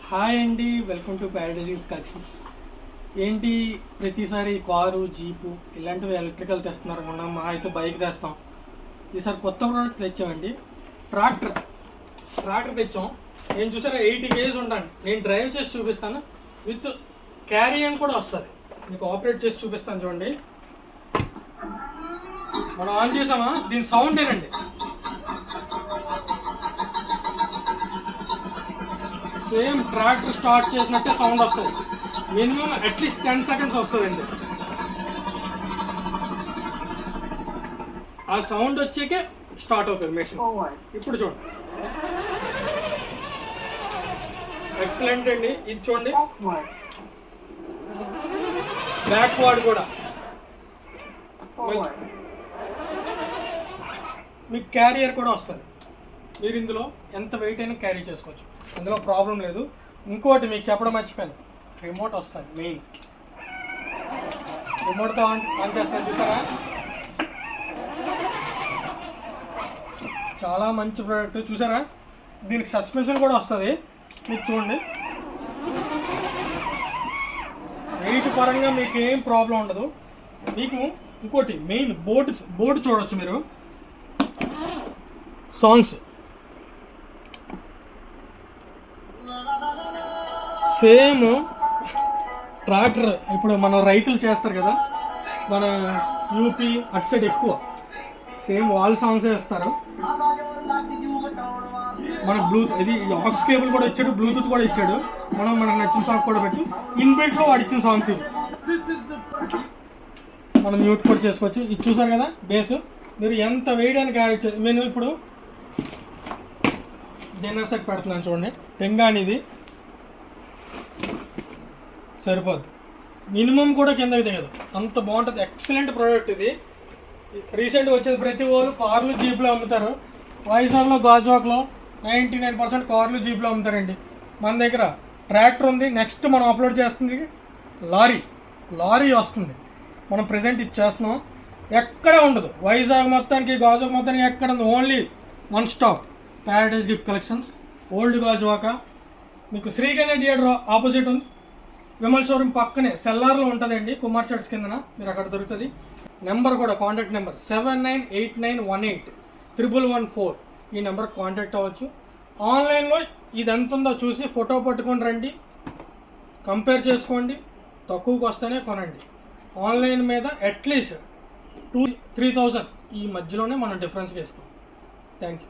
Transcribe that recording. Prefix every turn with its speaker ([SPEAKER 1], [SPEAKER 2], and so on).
[SPEAKER 1] Hi అండి, welcome to Paradise gift collections. ఏంటి ప్రతిసారి కారు, జీపు ఇలాంటివి ఎలక్ట్రికల్ తెస్తున్నారు అనుకున్నాం. మా అయితే బైక్ తెస్తాం. ఈసారి కొత్త ప్రోడక్ట్ తెచ్చామండి. ట్రాక్టర్ తెచ్చాం. నేను చూసారా 80 kgs ఉంటాను. నేను డ్రైవ్ చేసి చూపిస్తాను, విత్ క్యారియన్ కూడా వస్తుంది. మీకు ఆపరేట్ చేసి చూపిస్తాను చూడండి. మనం ఆన్ చేసామా, దీని సౌండ్ ఏనండి. సేమ్ ట్రాక్టర్ స్టార్ట్ చేసినట్టే సౌండ్ వస్తుంది. మినిమం అట్లీస్ట్ 10 seconds వస్తుందండి. ఆ సౌండ్ వచ్చాకే స్టార్ట్ అవుతుంది మెషిన్. ఇప్పుడు చూడండి, ఎక్సలెంట్ అండి. ఇది చూడండి, బ్యాక్వర్డ్ కూడా. మీకు క్యారియర్ కూడా వస్తుంది. మీరు ఇందులో ఎంత వెయిట్ అయినా క్యారీ చేసుకోవచ్చు, అందులో ప్రాబ్లం లేదు. ఇంకోటి మీకు చెప్పడం మర్చిపోయాను, రిమోట్ వస్తుంది. మెయిన్ రిమోట్తో ఆన్ చేస్తాను చూసారా. చాలా మంచి ప్రోడక్ట్ చూసారా. దీనికి సస్పెన్షన్ కూడా వస్తుంది. మీకు చూడండి, వెయిట్ పరంగా మీకు ఏం ప్రాబ్లం ఉండదు. మీకు ఇంకోటి మెయిన్ బోర్డు చూడవచ్చు మీరు. సాంగ్స్ సేమ్ ట్రాక్టర్ ఇప్పుడు మన రైతులు చేస్తారు కదా, మన యూపీ అటు సైడ్ ఎక్కువ సేమ్ వాల్ సాంగ్స్ వేస్తారు. మన ఇది ఆక్స్ కేబుల్ కూడా ఇచ్చాడు, బ్లూటూత్ కూడా ఇచ్చాడు. మనకు నచ్చిన సాంగ్ కూడా పెట్టు. ఇన్బిల్ట్లో వాడు ఇచ్చిన సాంగ్స్ ఇవి మనం మ్యూట్ కూడా చేసుకోవచ్చు. ఇది చూసారు కదా బేస్. మీరు ఎంత వేయడానికి క్యారీ చేయాలి. నేను ఇప్పుడు డిన్నర్ సెట్ పెడుతున్నాను చూడండి. తెంగానిది సరిపోద్ది. మినిమం కూడా కిందకి దిగదు, అంత బాగుంటుంది. ఎక్సలెంట్ ప్రోడక్ట్ ఇది. రీసెంట్గా వచ్చేది. ప్రతి వాళ్ళు కార్లు, జీపులు అమ్ముతారు. వైజాగ్లో, గాజువాక్లో 99% కార్లు, జీపులు అమ్ముతారండి. మన దగ్గర ట్రాక్టర్ ఉంది. నెక్స్ట్ మనం అప్లోడ్ చేస్తుంది లారీ వస్తుంది. మనం ప్రజెంట్ ఇది చేస్తున్నాం. ఎక్కడ ఉండదు వైజాగ్ మొత్తానికి, గాజువాక్ మొత్తానికి ఎక్కడ ఉంది. Only one stop Paradise gift collections, old Gajuwaka. మీకు శ్రీకన్య థియేటర్ ఆపోజిట్ ఉంది. విమల్ షోరూమ్ పక్కనే సెల్లార్లో ఉంటుందండి, కుమార్ షర్ట్స్ కిందన. మీరు అక్కడ దొరుకుతుంది. నెంబర్ కూడా, కాంటాక్ట్ నెంబర్ 7989181114. ఈ నెంబర్ కాంటాక్ట్ అవ్వచ్చు. ఆన్లైన్లో ఇది ఎంత ఉందో చూసి ఫోటో పట్టుకొని రండి, కంపేర్ చేసుకోండి. తక్కువకి వస్తేనే కొనండి. ఆన్లైన్ మీద అట్లీస్ట్ 2,000-3,000 ఈ మధ్యలోనే మనం డిఫరెన్స్గా ఇస్తాం. Thank you.